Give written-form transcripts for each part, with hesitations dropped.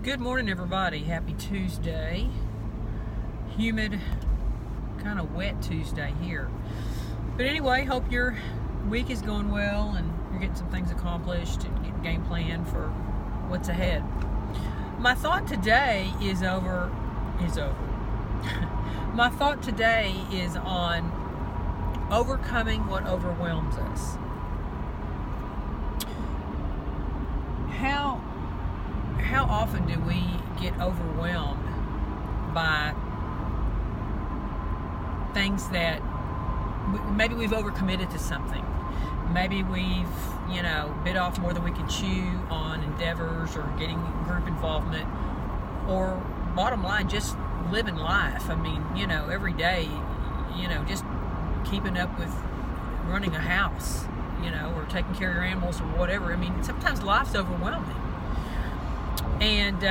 Good morning, everybody. Happy Tuesday. Humid, kind of wet Tuesday here. But anyway, hope your week is going well and you're getting some things accomplished and getting game plan for what's ahead. My thought today is over. My thought today is on overcoming what overwhelms us. How often do we get overwhelmed by things that maybe we've overcommitted to something? Maybe we've, bit off more than we can chew on endeavors or getting group involvement, or bottom line, just living life. I mean, every day, just keeping up with running a house, or taking care of your animals or whatever. I mean, sometimes life's overwhelming. And,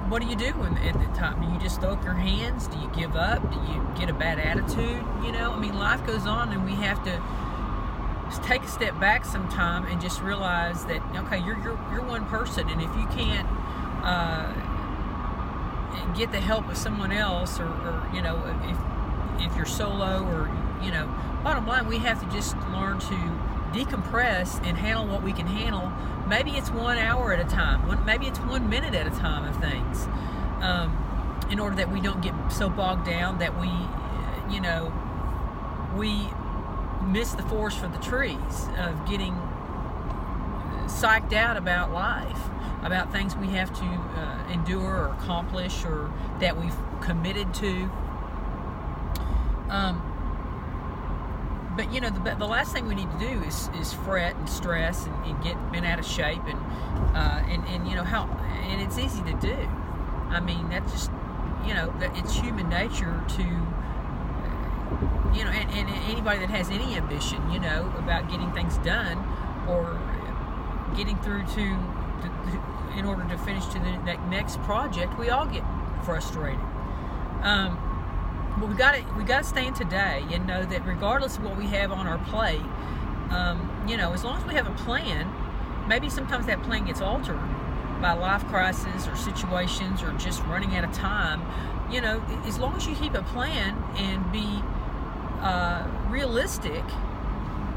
what do you do at the time? Do you just throw up your hands? Do you give up? Do you get a bad attitude? Life goes on, and we have to take a step back sometime and just realize that, okay, you're one person, and if you can't get the help of someone else, or if you're solo, or bottom line, we have to just learn to decompress and handle what we can handle. Maybe it's 1 hour at a time, maybe it's 1 minute at a time of things, in order that we don't get so bogged down that we miss the forest for the trees of getting psyched out about life, about things we have to endure or accomplish, or that we've committed to. But the last thing we need to do is fret and stress and get bent out of shape, and it's easy to do. I mean, that's just it's human nature to and anybody that has any ambition about getting things done or getting through to in order to finish to the next project, we all get frustrated. But we got to stay in today and know that regardless of what we have on our plate, as long as we have a plan, maybe sometimes that plan gets altered by life crisis or situations or just running out of time. As long as you keep a plan and be realistic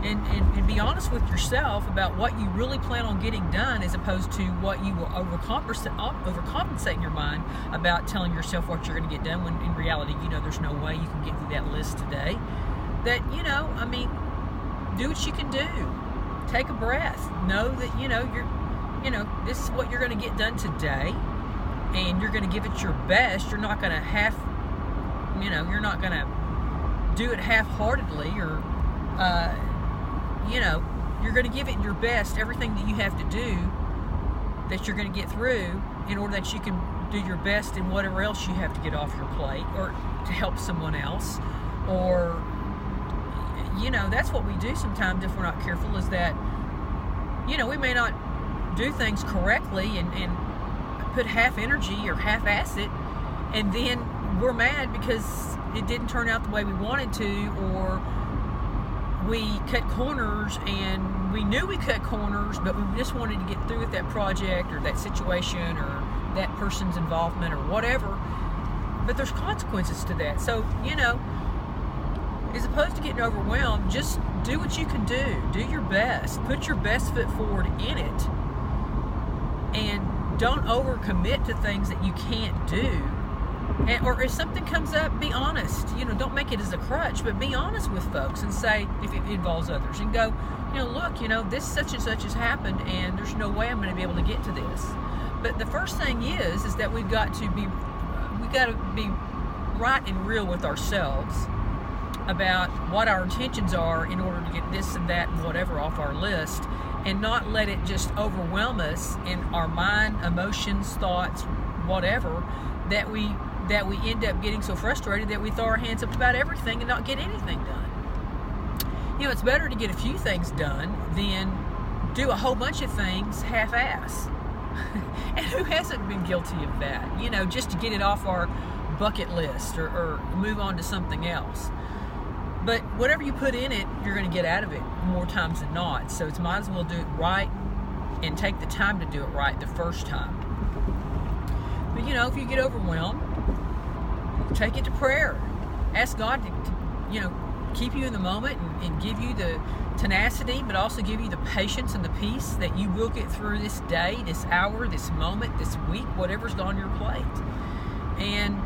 and be honest with yourself about what you really plan on getting done, as opposed to what you will overcompensate in your mind about telling yourself what you're going to get done, when in reality, there's no way you can get through that list today. That, do what you can do. Take a breath. Know that, this is what you're going to get done today, and you're going to give it your best. You're not going to you're not going to do it half-heartedly, or, you're going to give it your best, everything that you have to do that you're going to get through, in order that you can do your best in whatever else you have to get off your plate, or to help someone else, or, that's what we do sometimes if we're not careful, is that, we may not do things correctly and put half energy or half-ass it, and then we're mad because it didn't turn out the way we wanted to, or we cut corners, and we knew we cut corners, but we just wanted to get through with that project or that situation or that person's involvement or whatever. But there's consequences to that. So, as opposed to getting overwhelmed, just do what you can do. Do your best. Put your best foot forward in it. And don't overcommit to things that you can't do. Or if something comes up, be honest. Don't make it as a crutch, but be honest with folks and say, if it involves others, and go, look, this such and such has happened, and there's no way I'm going to be able to get to this. But the first thing is that we've got to be right and real with ourselves about what our intentions are in order to get this and that and whatever off our list, and not let it just overwhelm us in our mind, emotions, thoughts, whatever, that we end up getting so frustrated that we throw our hands up about everything and not get anything done. It's better to get a few things done than do a whole bunch of things half-ass. And who hasn't been guilty of that? Just to get it off our bucket list, or move on to something else. But whatever you put in it, you're going to get out of it more times than not. So it's might as well do it right and take the time to do it right the first time. But if you get overwhelmed, take it to prayer. Ask God to keep you in the moment and give you the tenacity, but also give you the patience and the peace that you will get through this day, this hour, this moment, this week, whatever's on your plate. And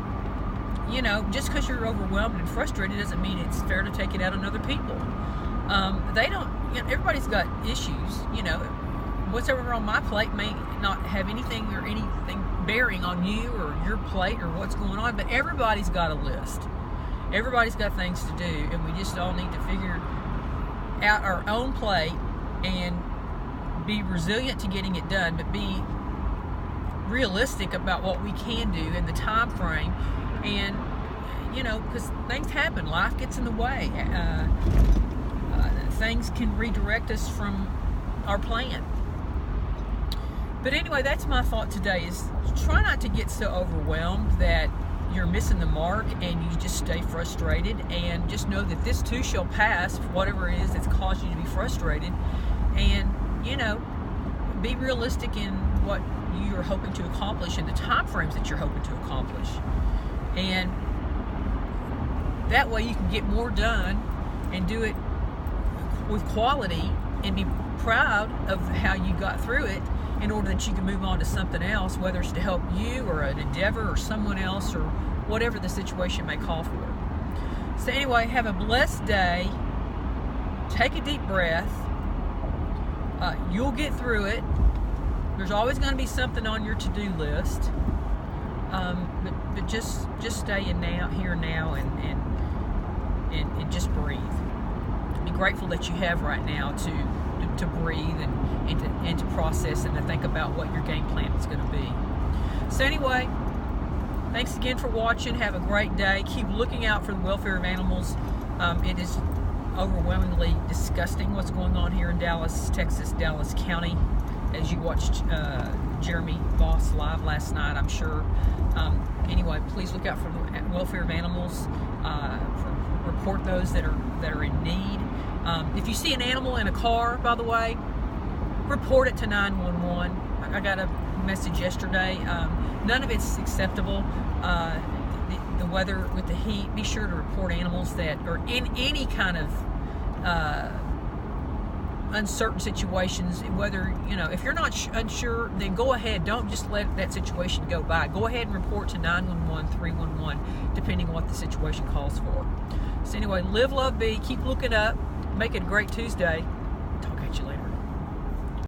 just because you're overwhelmed and frustrated doesn't mean it's fair to take it out on other people. They don't. Everybody's got issues. What's over on my plate may not have anything bearing on you or your plate or what's going on, but everybody's got a list. Everybody's got things to do, and we just all need to figure out our own plate and be resilient to getting it done, but be realistic about what we can do in the time frame. And because things happen, life gets in the way. Things can redirect us from our plan. But anyway, that's my thought today, is try not to get so overwhelmed that you're missing the mark and you just stay frustrated, and just know that this too shall pass, whatever it is that's caused you to be frustrated. And be realistic in what you're hoping to accomplish and the time frames that you're hoping to accomplish, and that way you can get more done and do it with quality and be proud of how you got through it, in order that you can move on to something else, whether it's to help you or an endeavor or someone else or whatever the situation may call for. So anyway, have a blessed day. Take a deep breath. You'll get through it. There's always going to be something on your to-do list. But just stay in here now and just breathe. Be grateful that you have right now to breathe and to process and to think about what your game plan is going to be. So anyway, thanks again for watching. Have a great day. Keep looking out for the welfare of animals. It is overwhelmingly disgusting what's going on here in Dallas, Texas, Dallas County, as you watched Jeremy Voss live last night, I'm sure. Anyway, please look out for the welfare of animals. Report those that are in need. If you see an animal in a car, by the way, report it to 911. I got a message yesterday. None of it's acceptable. The weather with the heat, be sure to report animals that are in any kind of uncertain situations. Whether, if you're not unsure, then go ahead. Don't just let that situation go by. Go ahead and report to 911, 311, depending on what the situation calls for. So anyway, live, love, be. Keep looking up. Make it a great Tuesday. Talk at you later.